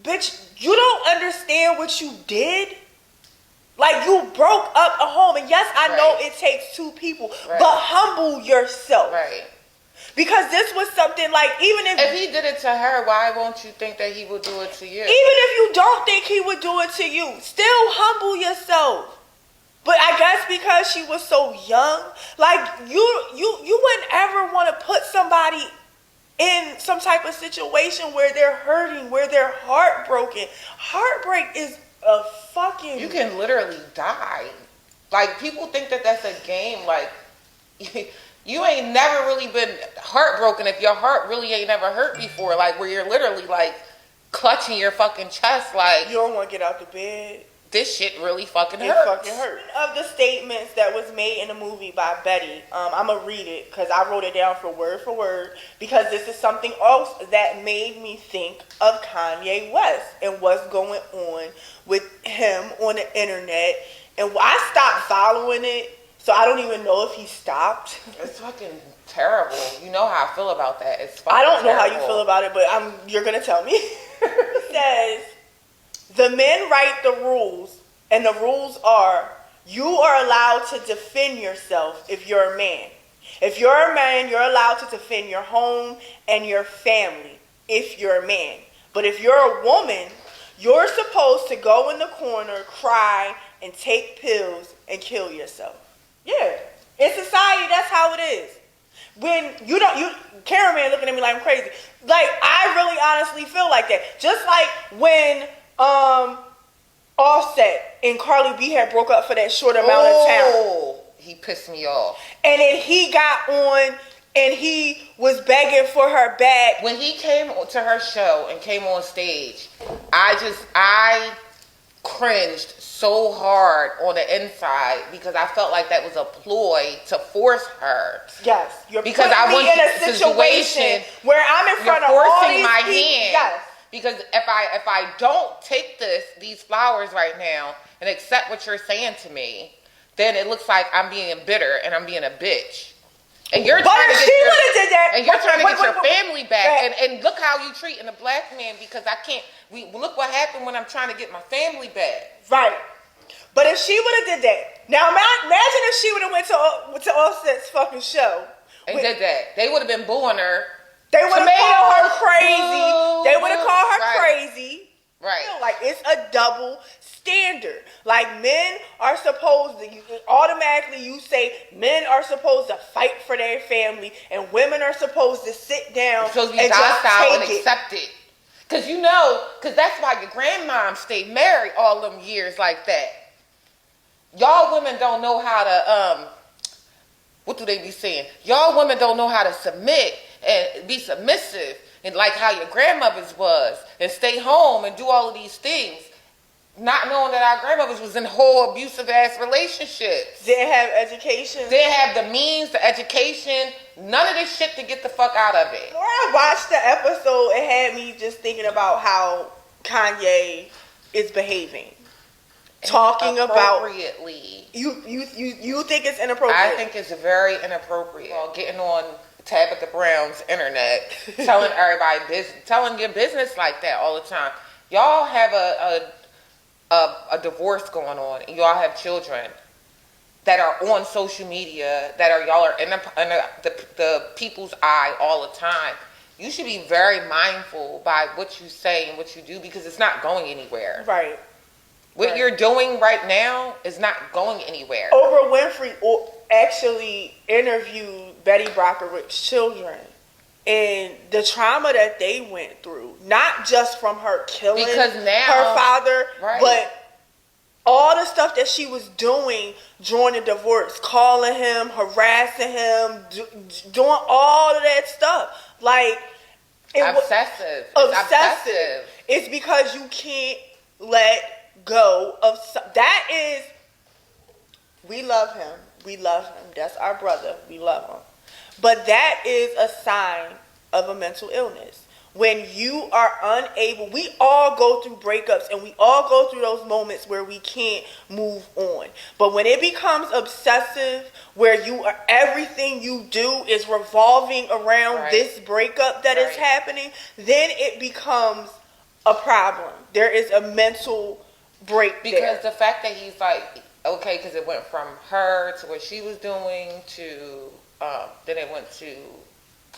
bitch, you don't understand what you did. Like, you broke up a home, and yes, I know it takes two people, but humble yourself. Right. Because this was something like, even if he did it to her, why won't you think that he would do it to you? Even if you don't think he would do it to you, still humble yourself. But I guess because she was so young, like you wouldn't ever want to put somebody in some type of situation where they're hurting, where they're heartbroken. Heartbreak is a fucking... You can literally die. Like, people think that that's a game. Like, you ain't never really been heartbroken if your heart really ain't never hurt before. Like, where you're literally, like, clutching your fucking chest. Like, you don't want to get out the bed. This shit really fucking hurts. Fucking hurts. Of the statements that was made in the movie by Betty, I'm going to read it because I wrote it down for word, because this is something else that made me think of Kanye West and what's going on with him on the internet. And I stopped following it, so I don't even know if he stopped. It's fucking terrible. You know how I feel about that. It's fucking I don't know terrible. how you feel about it, but you're going to tell me. It says... The men write the rules, and the rules are, you are allowed to defend yourself if you're a man. If you're a man, you're allowed to defend your home and your family if you're a man. But if you're a woman, you're supposed to go in the corner, cry, and take pills and kill yourself. Yeah. In society, that's how it is. When cameraman looking at me like I'm crazy. Like, I really honestly feel like that. Just like when... Offset and Carly B had broke up for that short amount of time. He pissed me off. And then he got on and he was begging for her back. When he came to her show and came on stage, I cringed so hard on the inside because I felt like that was a ploy to force her. Yes, you're because putting I me want in a situation where I'm in front of all these my people. hand. Yes. Because if I don't take these flowers right now and accept what you're saying to me, then it looks like I'm being bitter and I'm being a bitch. And you're trying to get your family back. And look how you treating a black man because I can't. Look what happened when I'm trying to get my family back. Right. But if she would have did that, now imagine if she would have went to Offset's fucking show and did that, they would have been booing her. They would have called her crazy. They would have called her crazy. Right. Like, it's a double standard. Like, men are supposed to, automatically you say men are supposed to fight for their family and women are supposed to sit down and just take and accept it. Because that's why your grandmom stayed married all them years like that. Y'all women don't know how to, what do they be saying? Y'all women don't know how to submit and be submissive and like how your grandmothers was and stay home and do all of these things. Not knowing that our grandmothers was in whole abusive ass relationships. Didn't have education. Didn't have the means, the education, none of this shit to get the fuck out of it. When I watched the episode, it had me just thinking about how Kanye is behaving. Talking about inappropriately. You think it's inappropriate? I think it's very inappropriate. Getting on Tabitha Brown's internet, telling everybody telling your business like that all the time. Y'all have a divorce going on, and y'all have children that are on social media y'all are in the people's eye all the time. You should be very mindful by what you say and what you do because it's not going anywhere. Right. What you're doing right now is not going anywhere. Oprah Winfrey actually interviewed Betty Brockovich's children and the trauma that they went through, not just from her killing her father, but all the stuff that she was doing during the divorce, calling him, harassing him, doing all of that stuff. Like, obsessive. It's because you can't let go of that. Is, we love him, that's our brother, we love him, but that is a sign of a mental illness when you are unable. We all go through breakups and we all go through those moments where we can't move on, but when it becomes obsessive where everything you do is revolving around this breakup that is happening, then it becomes a problem. There is a mental break Because there. the fact that he's like, okay, because it went from her to what she was doing to, then it went to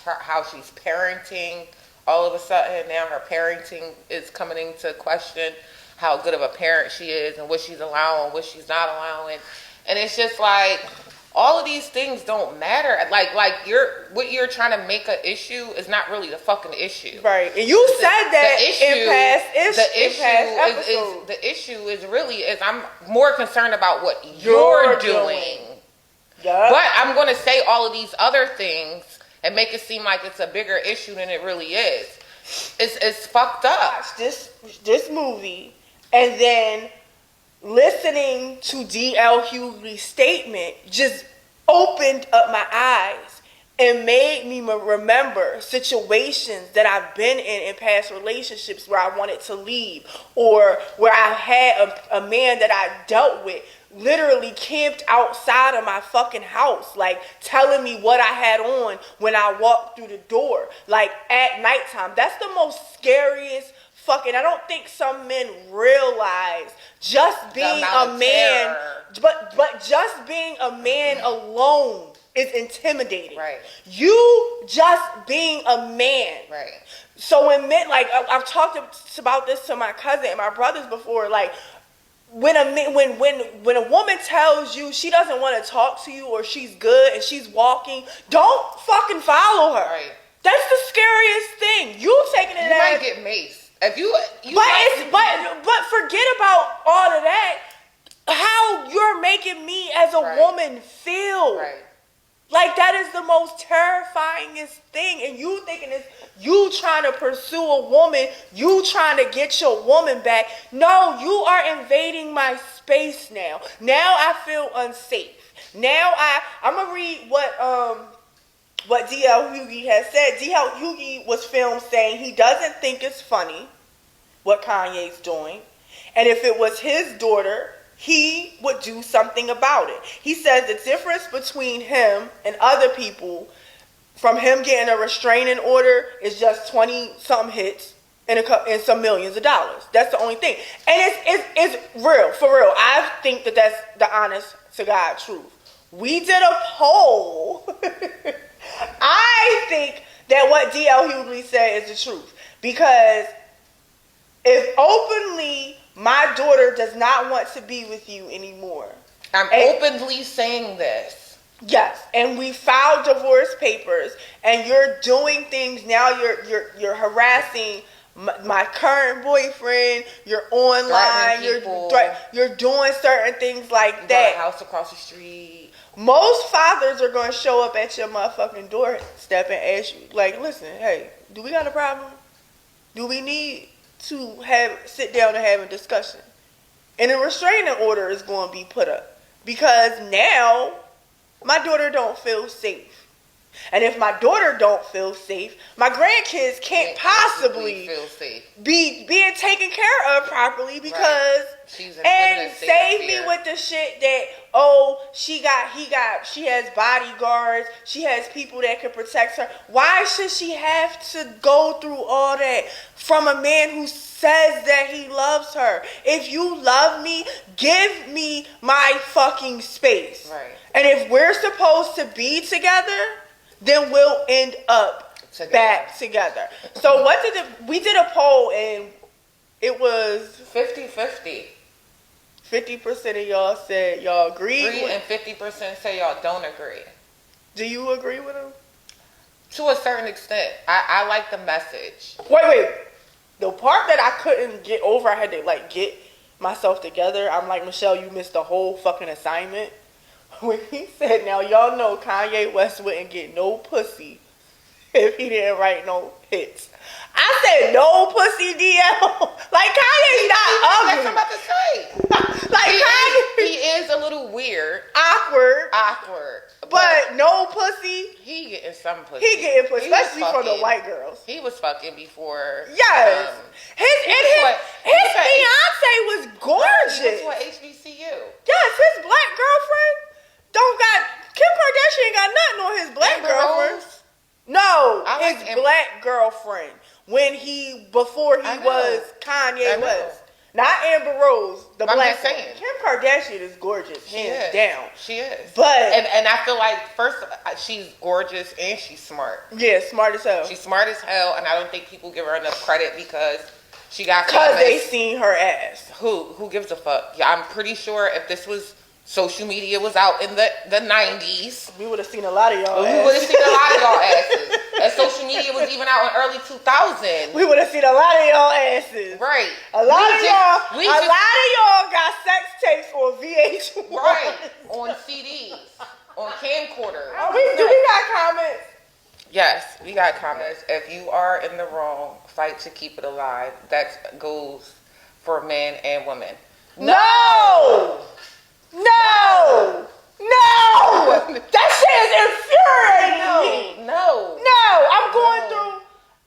her, how she's parenting. All of a sudden, now her parenting is coming into question, how good of a parent she is and what she's allowing, what she's not allowing. And it's just like, all of these things don't matter. Like what you're trying to make an issue is not really the fucking issue. Right. And you said that the issue is really I'm more concerned about what you're doing. Yep. But I'm going to say all of these other things and make it seem like it's a bigger issue than it really is. It's fucked up. Watch this movie and then listening to D.L. Hughley's statement just opened up my eyes and made me remember situations that I've been in past relationships where I wanted to leave, or where I had a man that I dealt with literally camped outside of my fucking house, like telling me what I had on when I walked through the door, like at nighttime. That's the most scariest fucking, I don't think some men realize just being a man, but just being a man alone is intimidating. Right. You just being a man. Right. So when men, like I've talked about this to my cousin and my brothers before, like when a woman tells you she doesn't want to talk to you or she's good and she's walking, don't fucking follow her. Right. That's the scariest thing. You taking it You as might get maced. If you but forget about all of that. How you're making me as a woman feel. Right. Like that is the most terrifyingest thing. And you thinking it's you trying to pursue a woman, you trying to get your woman back. No, you are invading my space now. Now I feel unsafe. Now I'm gonna read what D.L. Hughley has said. D.L. Hughley was filmed saying he doesn't think it's funny what Kanye's doing. And if it was his daughter, he would do something about it. He says the difference between him and other people, from him getting a restraining order, is just 20-something hits and some millions of dollars. That's the only thing. And it's real, for real. I think that's the honest to God truth. We did a poll. I think that what D.L. Hughley said is the truth. Because if openly my daughter does not want to be with you anymore. I'm openly saying this. Yes, and we filed divorce papers, and you're doing things now. You're harassing my current boyfriend. You're online. You're doing certain things like that. A house across the street. Most fathers are going to show up at your motherfucking doorstep and ask you, like, listen, hey, do we got a problem? Do we need to sit down and have a discussion? And a restraining order is going to be put up because now my daughter don't feel safe. And if my daughter don't feel safe, my grandkids can't possibly feel safe. Be being taken care of properly because and save me with the shit that she has bodyguards, she has people that can protect her. Why should she have to go through all that from a man who says that he loves her? If you love me, give me my fucking space. Right. And if we're supposed to be together, then we'll end up back together. So we did a poll and it was 50-50. 50% of y'all said y'all agree and 50% say y'all don't agree. Do you agree with them? To a certain extent. I like the message. Wait. The part that I couldn't get over, I had to get myself together. I'm like, Michelle, you missed the whole fucking assignment. When he said, now y'all know Kanye West wouldn't get no pussy if he didn't write no hits. I said no pussy, DL. Like Kanye's not ugly. That's what I'm about to say. Kanye, he is a little weird, awkward. But no pussy. He getting some pussy. Especially from the white girls. He was fucking before. Yes. His fiance was gorgeous. He was for HBCU. Yes, his black girlfriend Kim Kardashian ain't got nothing on his black girlfriend. No, his black girlfriend before he was Kanye West. Not Amber Rose, the I'm black just saying. one. Kim Kardashian is gorgeous, hands down. She is. But and I feel like first she's gorgeous and she's smart. Yeah, smart as hell. She's smart as hell, and I don't think people give her enough credit because she got because they seen her ass. Who gives a fuck? Yeah, I'm pretty sure if this was social media was out in the 90s, we would have seen a lot of y'all. We would have seen a lot of y'all asses. And social media was even out in early 2000. We would have seen a lot of y'all asses. Right. A lot of y'all got sex tapes on VH1. Right. On CDs. On camcorders. Do we got comments? Yes, we got comments. If you are in the wrong, fight to keep it alive. That goes for men and women. No! That shit is infuriating me. No. I'm going through.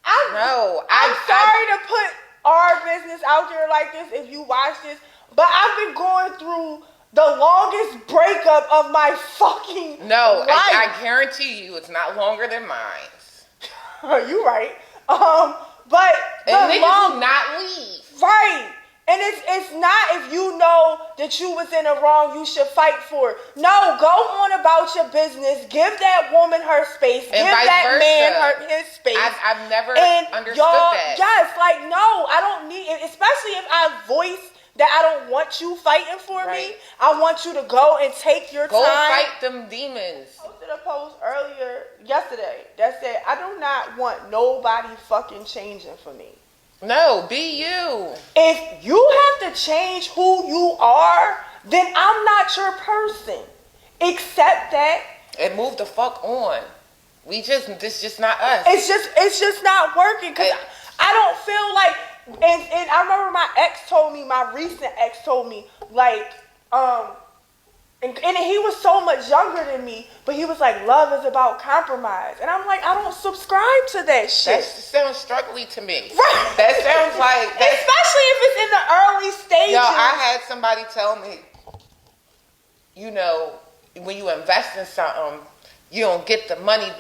I'm sorry to put our business out there like this if you watch this, but I've been going through the longest breakup of my fucking life. I guarantee you it's not longer than mine. You right. But and niggas do not leave. Right. And it's not if you know that you was in the wrong, you should fight for it. No, go on about your business. Give that woman her space. And give that man his space. I've never understood that. Yes, like, no, I don't need it. Especially if I voice that I don't want you fighting for me. I want you to go and take your time. Go fight them demons. I posted a post yesterday that said, I do not want nobody fucking changing for me. No, be you. If you have to change who you are, then I'm not your person. Accept that. And move the fuck on. This just not us. It's just not working. Cause I don't feel like, and I remember my recent ex told me, like, and he was so much younger than me, but he was like, love is about compromise. And I'm like, I don't subscribe to that shit. That sounds struggly to me. Right. That sounds like... Especially if it's in the early stages. Yo, I had somebody tell me, when you invest in something, you don't get the money.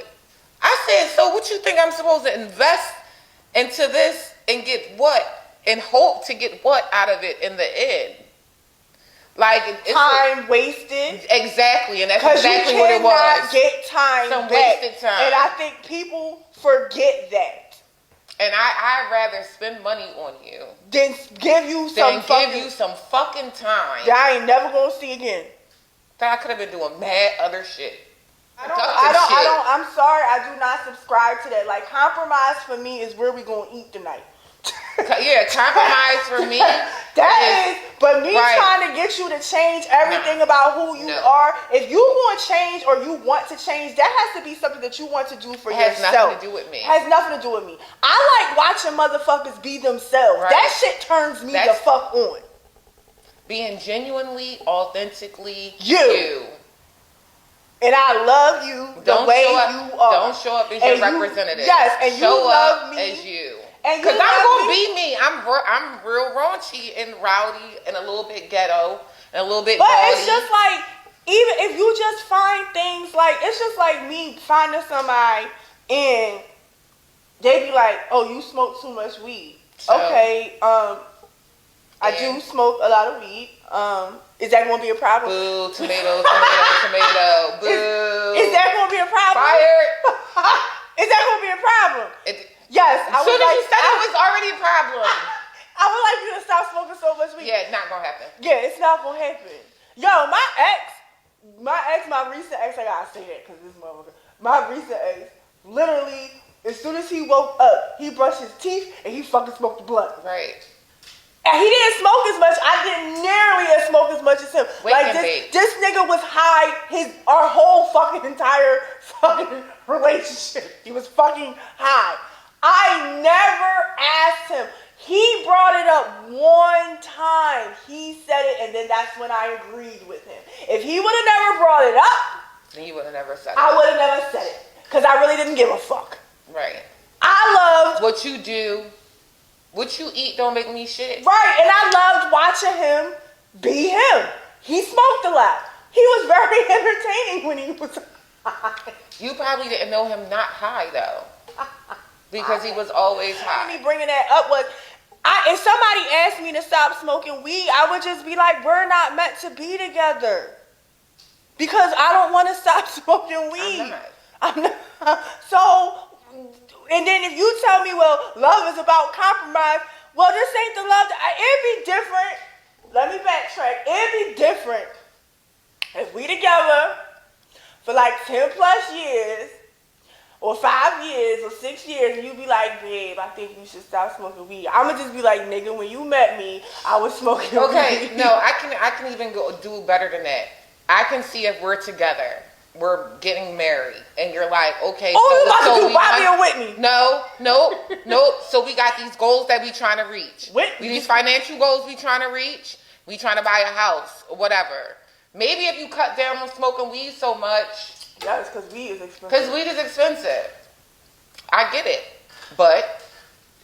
I said, so what you think I'm supposed to invest into this and get what? And hope to get what out of it in the end? Like time wasted. Exactly, and that's exactly what it was. Get time Some back. wasted time. And I think people forget that. And I'd rather spend money on you than give you some fucking time that I ain't never gonna see again. That I could have been doing mad other shit. I'm sorry, I do not subscribe to that. Like, compromise for me is where we gonna eat tonight. Yeah, compromise for me. But me trying to get you to change everything about who you are. If you want change or you want to change, that has to be something that you want to do for yourself. Has nothing to do with me. Has nothing to do with me. I like watching motherfuckers be themselves. Right. That shit turns me the fuck on. Being genuinely, authentically you. And I love you the way you are. Don't show up as your representative. Yes, and show you love me as you. Because I'm gonna be me. I'm real raunchy and rowdy and a little bit ghetto and a little bit. But gaudy. It's just like, even if you just find things like, it's just like me finding somebody and they be like, "Oh, you smoke too much weed." So, okay, I do smoke a lot of weed. Is that gonna be a problem? Boo, tomato. Boo. Is that gonna be a problem? Fired. Is that gonna be a problem? Yes. As soon as you said it was already a problem. I would like you to stop smoking so much weed. Yeah, it's not gonna happen. Yeah, it's not gonna happen. Yo, my recent ex, I gotta say that because this motherfucker, my recent ex, literally, as soon as he woke up, he brushed his teeth and he fucking smoked the blunt. Right. And he didn't smoke as much. I didn't nearly smoke as much as him. This nigga was high our whole fucking entire fucking relationship. He was fucking high. I never asked him. He brought it up one time. He said it, and then that's when I agreed with him. If he would have never brought it up, then you would have never said it. I would have never said it. Because I really didn't give a fuck. Right. I loved what you do. What you eat don't make me shit. Right, and I loved watching him be him. He smoked a lot. He was very entertaining when he was high. You probably didn't know him not high, though. Because he was always high. Me bringing that up was, if somebody asked me to stop smoking weed, I would just be like, we're not meant to be together. Because I don't want to stop smoking weed. I'm not. So, and then if you tell me, well, love is about compromise, well, this ain't the love. It'd be different. Let me backtrack. It'd be different if we together for like 10 plus years, or 5 years, or 6 years, and you be like, babe, I think you should stop smoking weed. I'ma just be like, nigga, when you met me, I was smoking weed. Okay, no, I can even do better than that. I can see if we're together, we're getting married, and you're like, okay. Oh, you about to do Bobby or Whitney? No. So we got these goals that we trying to reach. These financial goals we trying to reach. We trying to buy a house or whatever. Maybe if you cut down on smoking weed so much. Yeah, it's because weed is expensive. Because weed is expensive. I get it. But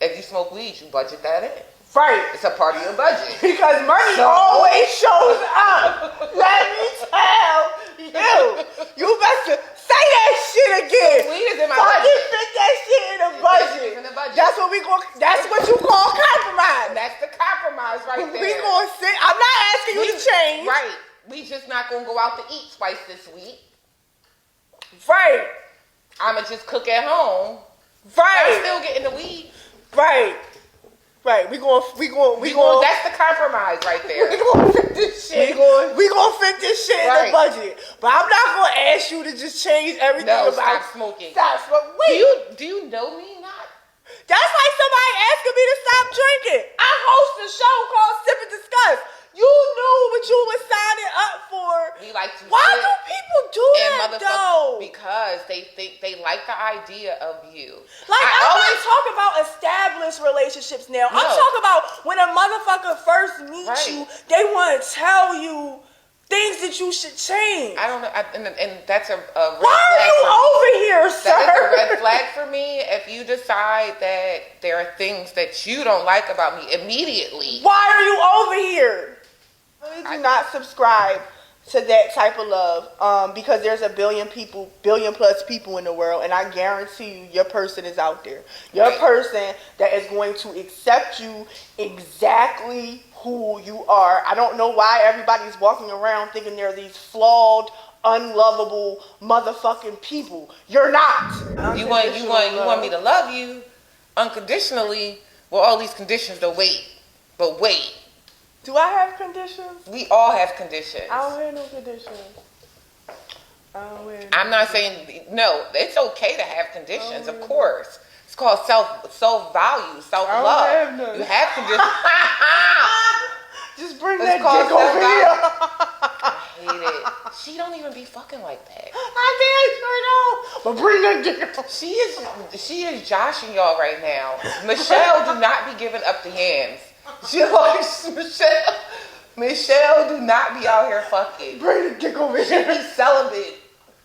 if you smoke weed, you budget that in. Right. It's a part of your budget. Because money always shows up. Let me tell you. You better say that shit again. Weed is in my budget. Fit that shit in the budget. In the budget. That's what you call compromise. That's the compromise right there. We gonna sit. I'm not asking you to change. Right. We just not gonna go out to eat twice this week. Right. I'ma just cook at home. Right. I'm still getting the weed. Right. Right. We going. That's the compromise right there. We gonna fit this shit. We gonna fit this shit in the budget. But I'm not gonna ask you to just change everything about stop smoking. Stop smoking. Wait. Do you know me? Not. That's like somebody asking me to stop drinking. I host a show called Sip and Discuss. You knew what you were signing up for. We like to. Why do people do that though? Because they think they like the idea of you. Like I'm not talking about established relationships now. No. I'm talking about when a motherfucker first meets you, they want to tell you things that you should change. I don't know, and that's a red flag. Why are you over here, sir? That is a red flag for me. If you decide that there are things that you don't like about me immediately. Why are you over here? Do not subscribe to that type of love because there's a billion plus people in the world, and I guarantee you your person is out there. Your person that is going to accept you exactly who you are. I don't know why everybody's walking around thinking they're these flawed, unlovable motherfucking people. You're not. You want me to love you unconditionally? Well, all these conditions to wait. But wait. Do I have conditions? We all have conditions. I don't have no conditions. I'm not saying no. It's okay to have conditions, of course. It's called self-value, self-love. You have conditions. Just bring that dick over here. I hate it. She don't even be fucking like that. I damn sure don't. But bring that dick. She is joshing y'all right now. Michelle do not be giving up the hands. Michelle do not be out here fucking. Bring the dick over here. She be celibate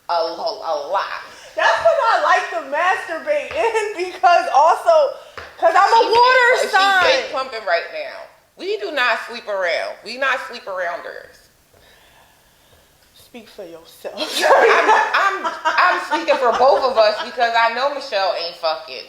a lot. That's because I like to masturbate in because I'm a water sign. She's fake pumping right now. We do not sleep around. We not sleep arounders. Speak for yourself. I'm speaking for both of us because I know Michelle ain't fucking.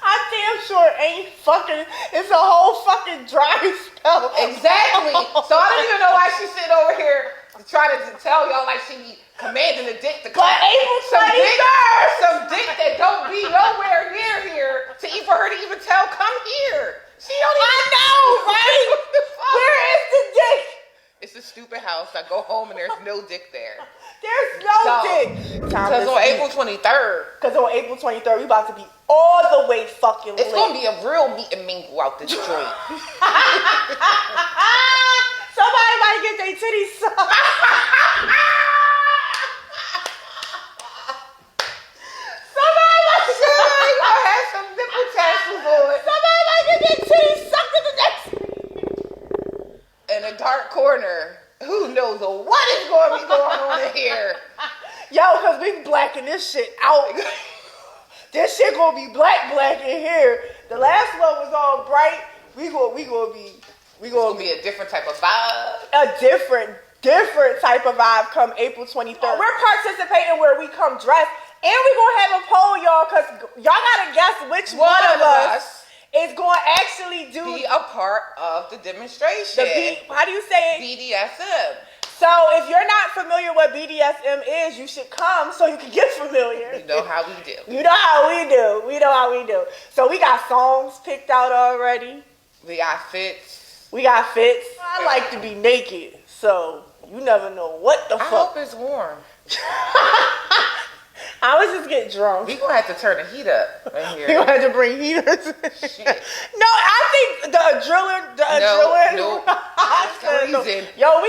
I damn sure ain't fucking. It's a whole fucking dry spell. Exactly. So I don't even know why she's sitting over here trying to tell y'all like she be commanding the dick to come. But April 23rd. Some dick that don't be nowhere near here for her to even tell come here. She don't even. I know, right? Where is the dick? It's a stupid house. I go home and there's no dick there. There's no dick. Because on April 23rd. Because on April 23rd, we about to be all the way fucking lit. It's going to be a real meet and mingle out this joint. Somebody might get their titties sucked. Somebody might have some nipple tassels on. Somebody might get their titties sucked in the next. In a dark corner. Who knows what is going to be going on in here? Yo, because we blacking this shit out. This shit gonna be black in here. The last one was all bright. We gonna be a different type of vibe. A different type of vibe come April 23rd. We're participating where we come dressed And we're going to have a poll, y'all, because y'all got to guess which one of us is going to actually be a part of the demonstration. How do you say it? BDSM. So if you're not familiar what BDSM is, you should come so you can get familiar. You know how we do. You know how we do. We know how we do. So we got songs picked out already. We got fits. I like to be naked, so you never know what the fuck. I hope it's warm. I was just getting drunk. We gonna have to turn the heat up in here. We gonna have to bring heaters. Shit. No, I think the adrenaline. No, Yo,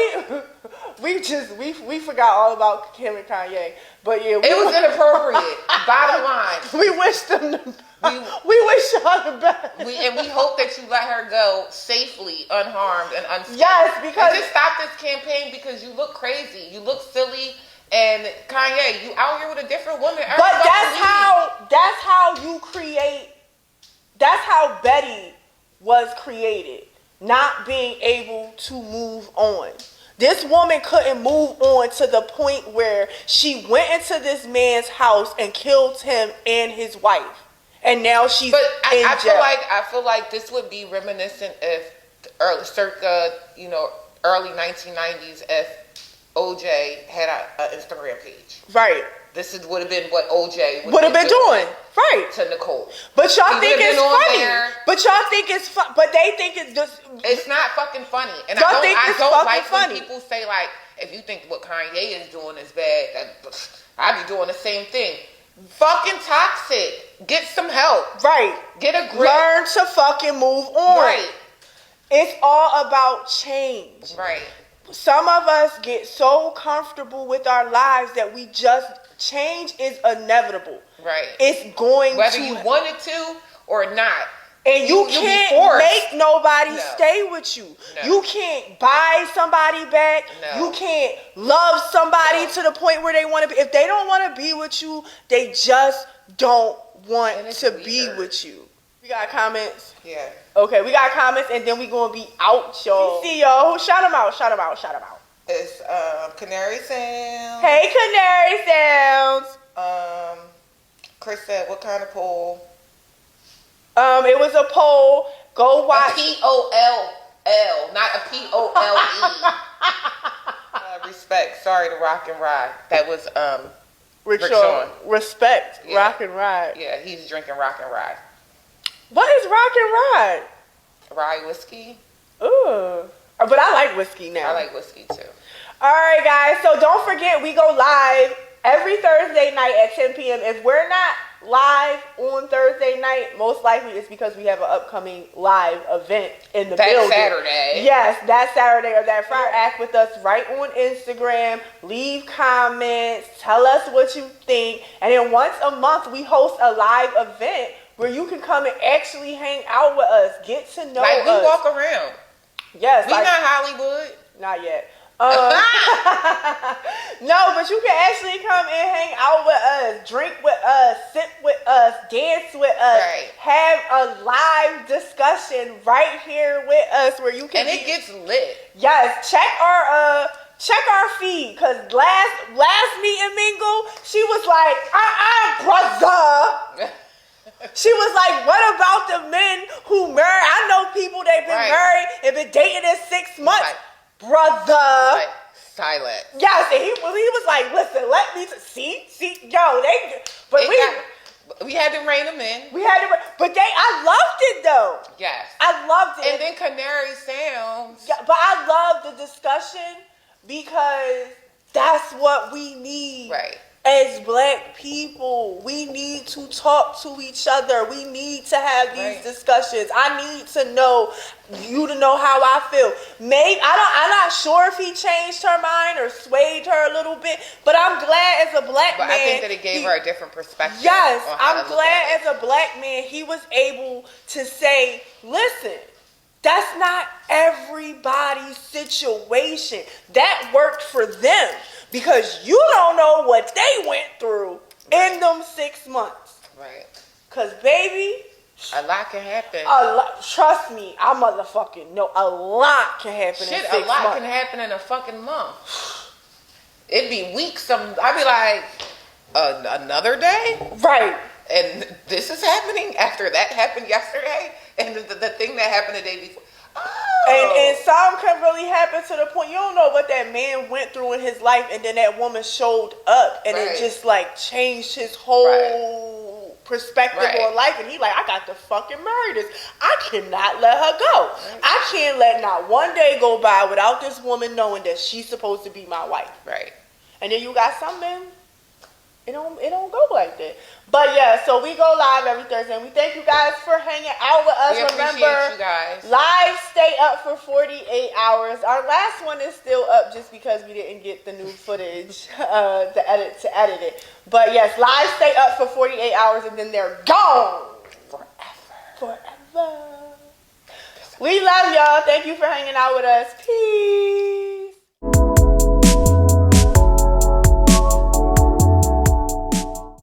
we forgot all about Kim and Kanye, but yeah, it was inappropriate. Bottom line, we wish them. We wish y'all the best. We hope that you let her go safely, unharmed, and unscathed. Yes, because and just stop this campaign because you look crazy. You look silly. And Kanye, you out here with a different woman. But that's how you create. That's how Betty was created. Not being able to move on. This woman couldn't move on to the point where she went into this man's house and killed him and his wife. And now she's in jail. I feel like this would be reminiscent if early 1990s if OJ had an Instagram page. Right. This would have been what OJ would have been doing. Right. To Nicole. But y'all think it's funny. But y'all think it's fun. But they think it's just. It's not fucking funny. And y'all I don't like funny. When people say like, if you think what Kanye is doing is bad, I be doing the same thing. Fucking toxic. Get some help. Right. Get a grip. Learn to fucking move on. Right. It's all about change. Right. Some of us get so comfortable with our lives that change is inevitable. Right. It's going whether you wanted to or not. And you can't make nobody stay with you. No. You can't buy somebody back. No. You can't love somebody to the point where they want to be. If they don't want to be with you, they just don't want to be with you. We got comments? Yeah. Okay, we got comments, and then we gonna be out, y'all. See y'all. Shout them out. It's Canary Sounds. Hey, Canary Sounds. Chris said, what kind of poll? It was a poll. Go watch. A P-O-L-L, not a P-O-L-E. Respect. Sorry to Rock and Ride. That was Rick Sean. Respect. Yeah. Rock and Ride. Yeah, he's drinking Rock and Ride. What is Rock and Ride? Rye whiskey. Ooh. But I like whiskey now. I like whiskey too. All right, guys. So don't forget, we go live every Thursday night at 10 p.m. If we're not live on Thursday night, most likely it's because we have an upcoming live event in the building. That Saturday. Yes, that Saturday or that Friday. Interact with us right on Instagram. Leave comments. Tell us what you think. And then once a month, we host a live event where you can come and actually hang out with us, get to know us. Like we walk around. Yes. We not Hollywood. Not yet. No, but you can actually come and hang out with us, drink with us, sit with us, dance with us, have a live discussion right here with us where you can. And it gets lit. Yes, check our feed, cause last meet and mingle, she was like, brother. She was like, what about the men who married? I know people that been married and been dating in 6 months. Brother. Silent. Yes, and he was like, listen, let me see, we had to rein them in. I loved it though. Yes. I loved it. And then Canary Sounds. Yeah, but I love the discussion because that's what we need. Right. As black people, we need to talk to each other. We need to have these discussions. I need to know you to know how I feel. Maybe I'm not sure if he changed her mind or swayed her a little bit, but I'm glad as a black man. I think that it gave her a different perspective. Yes, I'm glad as a black man he was able to say, listen, that's not everybody's situation. That worked for them. Because you don't know what they went through in them 6 months. Right. Because, baby. A lot can happen. Trust me, I motherfucking know a lot can happen in 6 months. A lot can happen in a fucking month. It'd be weeks. I'd be like, another day, Right. and this is happening after that happened yesterday, and the thing that happened the day before. And some can really happen to the point you don't know what that man went through in his life, and then that woman showed up, and it just like changed his whole perspective on life. And he like, I got to fucking marry this. I cannot let her go. I can't let not one day go by without this woman knowing that she's supposed to be my wife. Right. And then you got some men, it don't go like that. But yeah, so we go live every Thursday, and we thank you guys for hanging out with us. We appreciate Remember, you guys. live stay up for 48 hours. Our last one is still up just because we didn't get the new footage to edit it. But yes, live stay up for 48 hours, and then they're gone forever. We love y'all. Thank you for hanging out with us. Peace.